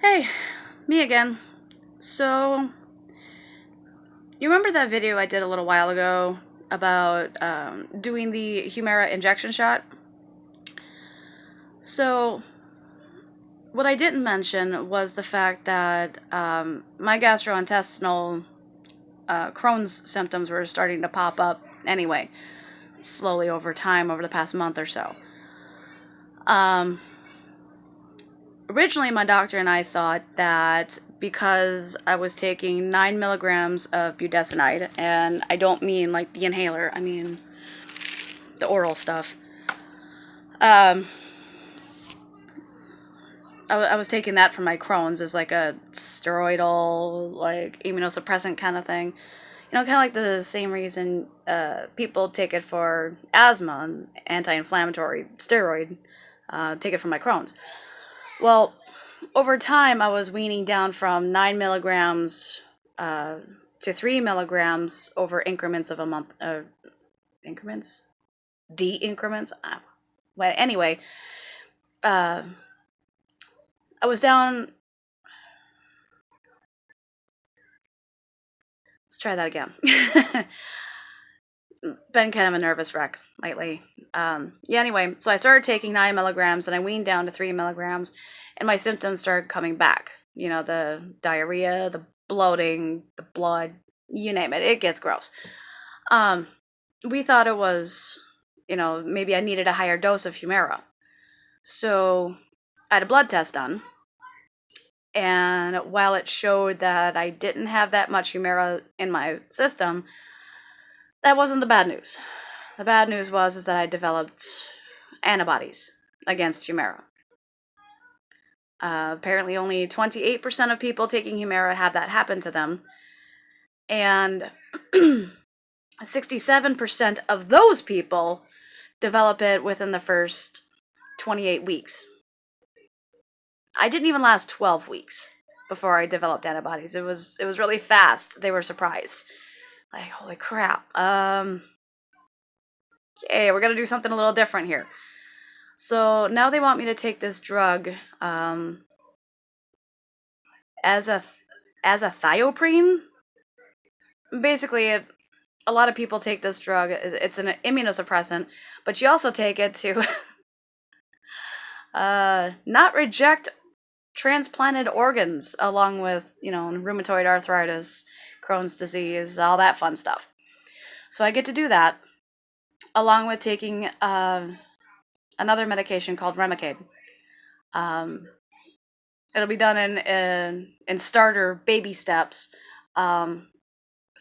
Hey, me again. So, you remember that video I did a little while ago about doing the Humira injection shot? So, what I didn't mention was the fact that my gastrointestinal Crohn's symptoms were starting to pop up anyway, slowly over time, over the past month or so. Originally, my doctor and I thought that because I was taking 9 milligrams of budesonide, and I don't mean like the inhaler, I mean the oral stuff. I was taking that for my Crohn's as like a steroidal, like immunosuppressant kind of thing. You know, kind of like the same reason people take it for asthma, and anti-inflammatory steroid. Take it for my Crohn's. Well, over time, I was weaning down from 9 milligrams to 3 milligrams over increments of a month. Increments? D increments? Well, anyway, I was down. Let's try that again. Been kind of a nervous wreck lately. Anyway, so I started taking 9 milligrams and I weaned down to 3 milligrams, and my symptoms started coming back. You know, the diarrhea, the bloating, the blood, you name it. It gets gross. We thought it was, maybe I needed a higher dose of Humira. So I had a blood test done, and while it showed that I didn't have that much Humira in my system, that wasn't the bad news. The bad news is that I developed antibodies against Humira. Apparently, only 28% of people taking Humira have that happen to them, and 67% of those people develop it within the first 28 weeks. I didn't even last 12 weeks before I developed antibodies. It was really fast. They were surprised. Like, holy crap. Okay, we're going to do something a little different here. So now they want me to take this drug as a thioprine. Basically, a lot of people take this drug. It's an immunosuppressant, but you also take it to not reject transplanted organs, along with, rheumatoid arthritis, Crohn's disease, all that fun stuff. So I get to do that, along with taking another medication called Remicade. It'll be done in starter baby steps. So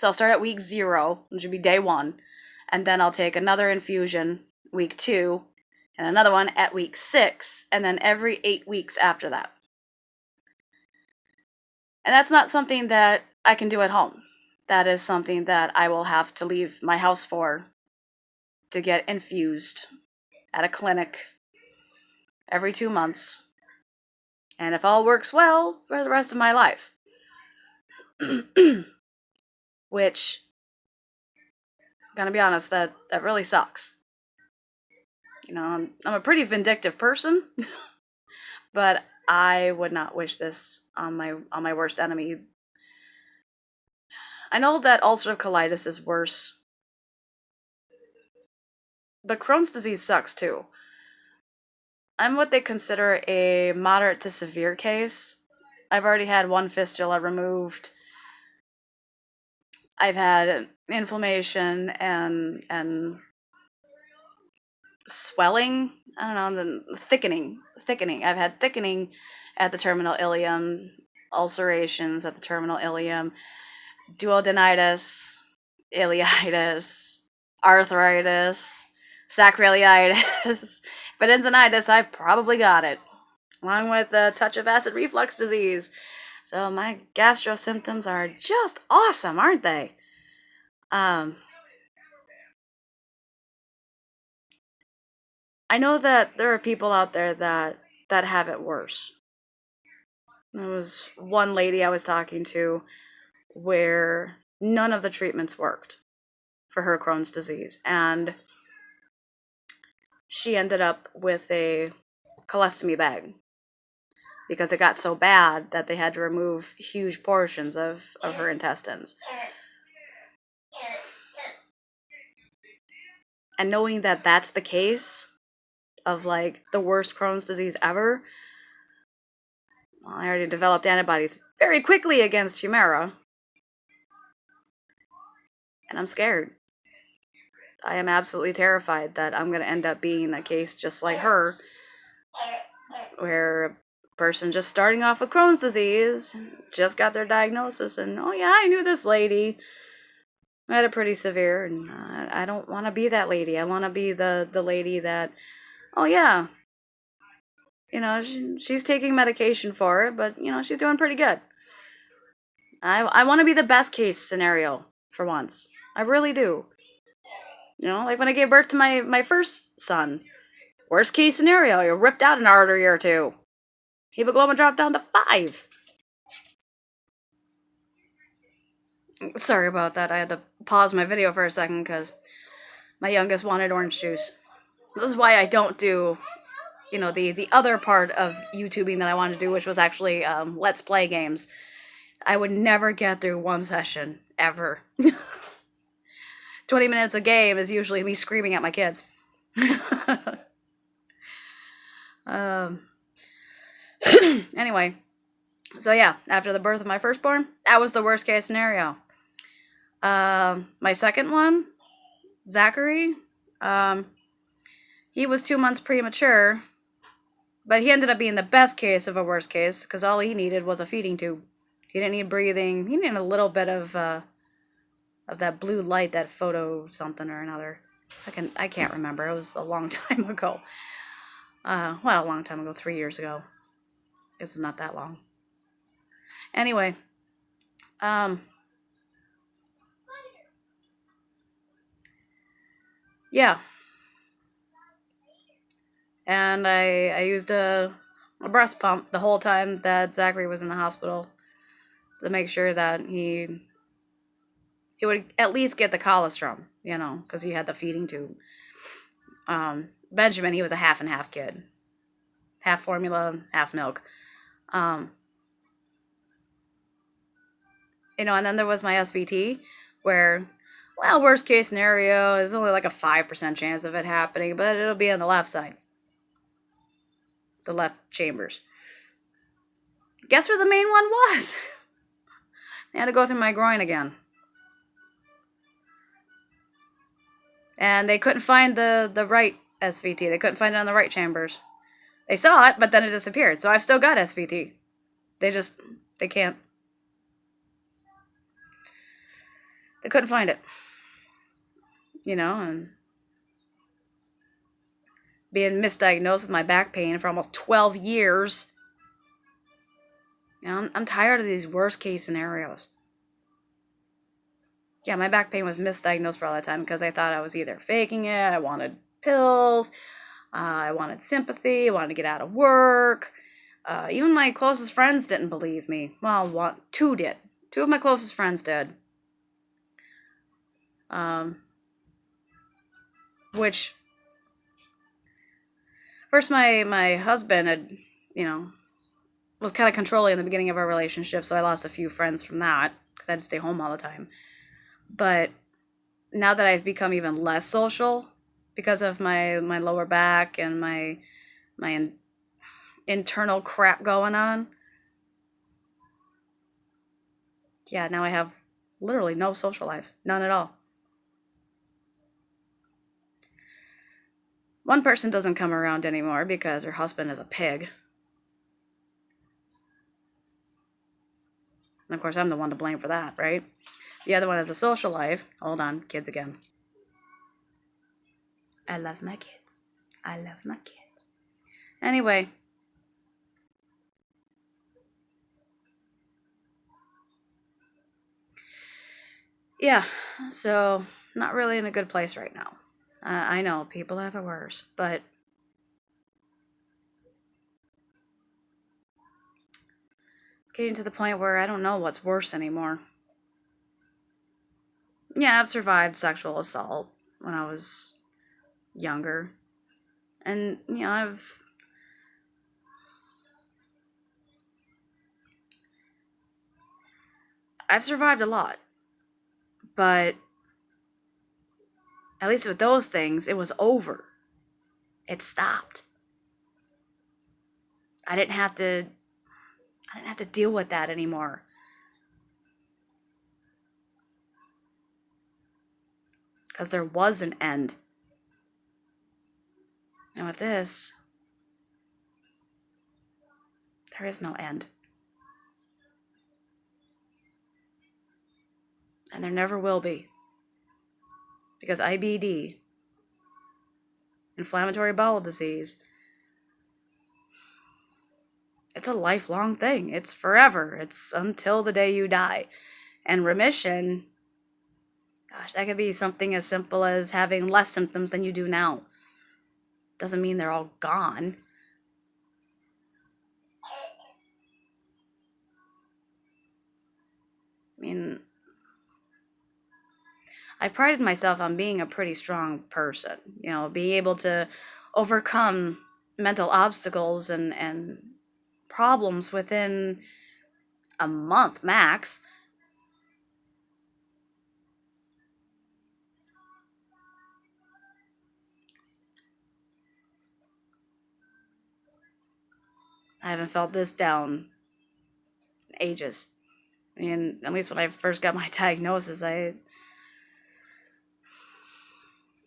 I'll start at week 0, which would be day 1, and then I'll take another infusion week 2, and another one at week 6, and then every 8 weeks after that. And that's not something that I can do at home. That is something that I will have to leave my house for, to get infused at a clinic every 2 months. And if all works well, for the rest of my life. Which, I'm gonna be honest, that really sucks. I'm a pretty vindictive person, but I would not wish this on my worst enemy. I know that ulcerative colitis is worse, but Crohn's disease sucks too. I'm what they consider a moderate to severe case. I've already had 1 fistula removed. I've had inflammation and swelling. I don't know, the thickening. I've had thickening at the terminal ileum, ulcerations at the terminal ileum, duodenitis, ileitis, arthritis, sacroiliitis. If it ends in itis, I've probably got it, along with a touch of acid reflux disease. So my gastro symptoms are just awesome, aren't they? I know that there are people out there that have it worse. There was one lady I was talking to where none of the treatments worked for her Crohn's disease, and she ended up with a colostomy bag. because it got so bad that they had to remove huge portions of her intestines. And knowing that that's the case of like the worst Crohn's disease ever, well, I already developed antibodies very quickly against Humira. And I'm scared. I am absolutely terrified that I'm going to end up being a case just like her, where a person just starting off with Crohn's disease just got their diagnosis, and oh yeah, I knew this lady. I had it pretty severe, and I don't want to be that lady. I want to be the lady that, oh yeah, you know, she's taking medication for it, but you know, she's doing pretty good. I want to be the best case scenario for once. I really do. You know, like when I gave birth to my first son. Worst case scenario, you ripped out an artery or two. Hemoglobin dropped down to 5. Sorry about that. I had to pause my video for a second because my youngest wanted orange juice. This is why I don't do, you know, the other part of YouTubing that I wanted to do, which was actually Let's Play games. I would never get through one session, ever. 20 minutes a game is usually me screaming at my kids. Anyway, so yeah, after the birth of my firstborn, that was the worst case scenario. My second one, Zachary, he was 2 months premature, but he ended up being the best case of a worst case, because all he needed was a feeding tube. He didn't need breathing. He needed a little bit of that blue light, that photo something or another. I can't remember. It was a long time ago. Well, a long time ago, 3 years ago. This is not that long. Anyway, yeah. And I used a breast pump the whole time that Zachary was in the hospital to make sure that he would at least get the colostrum, you know, because he had the feeding tube. Benjamin, he was a half and half kid. Half formula, half milk. You know, and then there was my SVT, where, well, worst case scenario is only like a 5% chance of it happening, but it'll be on the left side. The left chambers. Guess where the main one was? They had to go through my groin again. And they couldn't find the right SVT. They couldn't find it on the right chambers. They saw it, but then it disappeared. So I've still got SVT. They can't. They couldn't find it. You know, and being misdiagnosed with my back pain for almost 12 years. You know, I'm tired of these worst case scenarios. Yeah, my back pain was misdiagnosed for all that time because I thought I was either faking it, I wanted pills, I wanted sympathy, I wanted to get out of work. Even my closest friends didn't believe me. Well, 2 did. 2 of my closest friends did. Which, first my husband had, you know, was kind of controlling in the beginning of our relationship, so I lost a few friends from that, because I had to stay home all the time. But now that I've become even less social, because of my lower back and my internal crap going on, yeah, now I have literally no social life. None at all. One person doesn't come around anymore because her husband is a pig. And of course, I'm the one to blame for that, right? The other one has a social life. Hold on, kids again. I love my kids. I love my kids. Anyway. Yeah, so not really in a good place right now. I know, people have it worse, but it's getting to the point where I don't know what's worse anymore. Yeah, I've survived sexual assault when I was younger. And, you know, I've survived a lot, but at least with those things, it was over. It stopped. I didn't have to deal with that anymore. Because there was an end. And with this, there is no end. And there never will be. Because IBD, inflammatory bowel disease, it's a lifelong thing. It's forever. It's until the day you die. And remission, gosh, that could be something as simple as having less symptoms than you do now. Doesn't mean they're all gone. I mean, I've prided myself on being a pretty strong person. You know, being able to overcome mental obstacles and problems within a month max. I haven't felt this down in ages. I mean, at least when I first got my diagnosis, I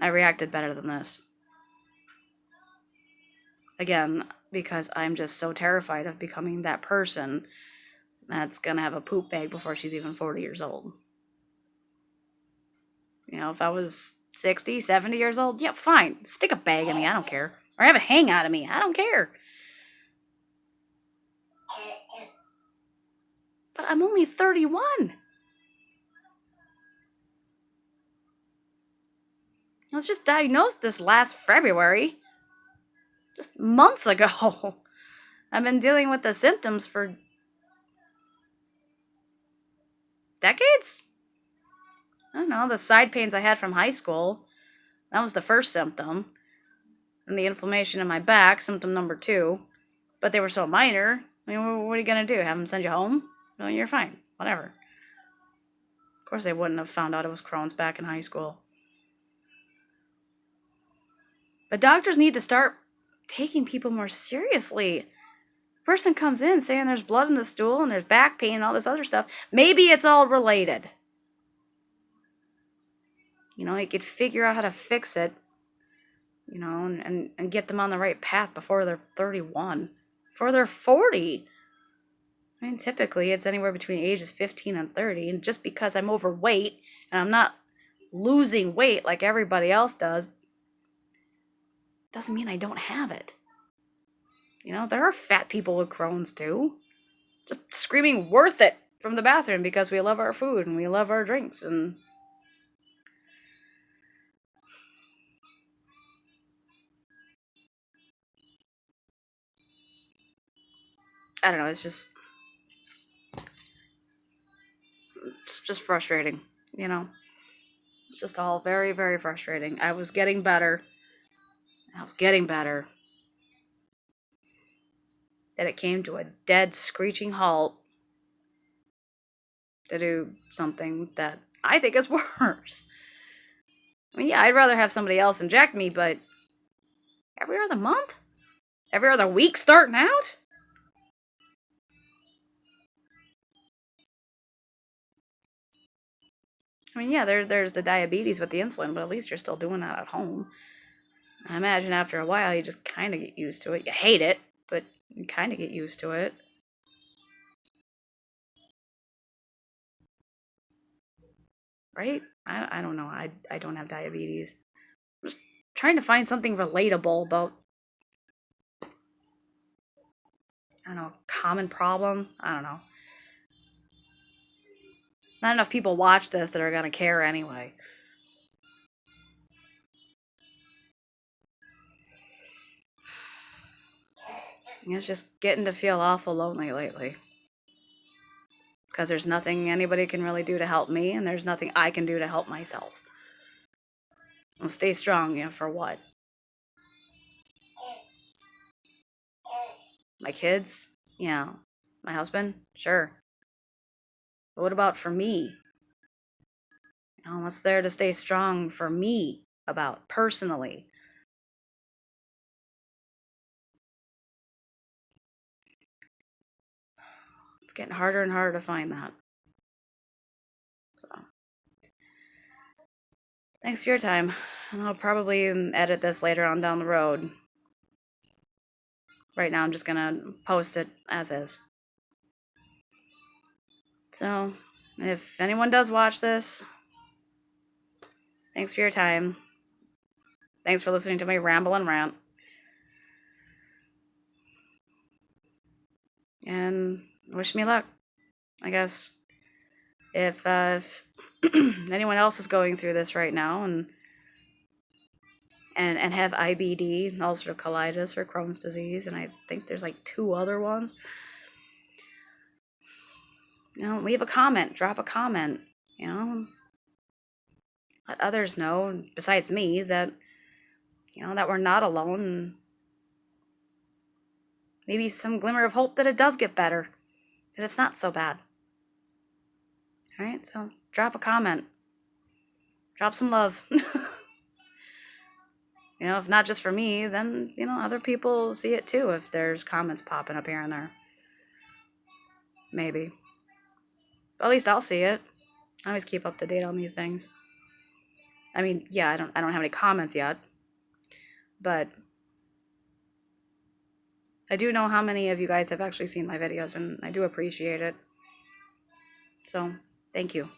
reacted better than this. Again, because I'm just so terrified of becoming that person that's gonna have a poop bag before she's even 40 years old. You know, if I was 60, 70 years old, yeah, fine. Stick a bag in me, I don't care. Or have it hang out of me, I don't care. But I'm only 31. I was just diagnosed this last February. Just months ago. I've been dealing with the symptoms for decades? I don't know, the side pains I had from high school. That was the first symptom. And the inflammation in my back, symptom number 2. But they were so minor. I mean, what are you going to do? Have them send you home? No, you're fine. Whatever. Of course, they wouldn't have found out it was Crohn's back in high school. But doctors need to start taking people more seriously. Person comes in saying there's blood in the stool and there's back pain and all this other stuff. Maybe it's all related. You know, you could figure out how to fix it, you know, and get them on the right path before they're 31. Before they're 40. I mean, typically it's anywhere between ages 15 and 30. And just because I'm overweight and I'm not losing weight like everybody else does, doesn't mean I don't have it. You know, there are fat people with Crohn's too. Just screaming worth it from the bathroom because we love our food and we love our drinks and I don't know, it's just frustrating, you know. It's just all very, very frustrating. I was getting better. Then it came to a dead screeching halt to do something that I think is worse. I mean, yeah, I'd rather have somebody else inject me, but every other month? Every other week starting out? I mean, yeah, there's the diabetes with the insulin, but at least you're still doing that at home. I imagine after a while, you just kind of get used to it. You hate it, but you kind of get used to it. Right? I don't know. I don't have diabetes. I'm just trying to find something relatable about, I don't know, common problem. I don't know. Not enough people watch this that are going to care anyway. It's just getting to feel awful lonely lately. Because there's nothing anybody can really do to help me, and there's nothing I can do to help myself. Well, stay strong, you know, for what? My kids? Yeah. My husband? Sure. But what about for me? You know, what's there to stay strong for me about personally? It's getting harder and harder to find that. So, thanks for your time. And I'll probably edit this later on down the road. Right now, I'm just gonna post it as is. So, if anyone does watch this, thanks for your time. Thanks for listening to me ramble and rant. And wish me luck, I guess. If anyone else is going through this right now and have IBD, ulcerative colitis, or Crohn's disease, and I think there's like 2 other ones, you know, leave a comment, drop a comment, you know, let others know, besides me, that, you know, that we're not alone, and maybe some glimmer of hope that it does get better, that it's not so bad. All right, so drop a comment, drop some love. You know, if not just for me, then, you know, other people see it too if there's comments popping up here and there. Maybe. But at least I'll see it. I always keep up to date on these things. I mean, yeah, I don't have any comments yet. But I do know how many of you guys have actually seen my videos, and I do appreciate it. So, thank you.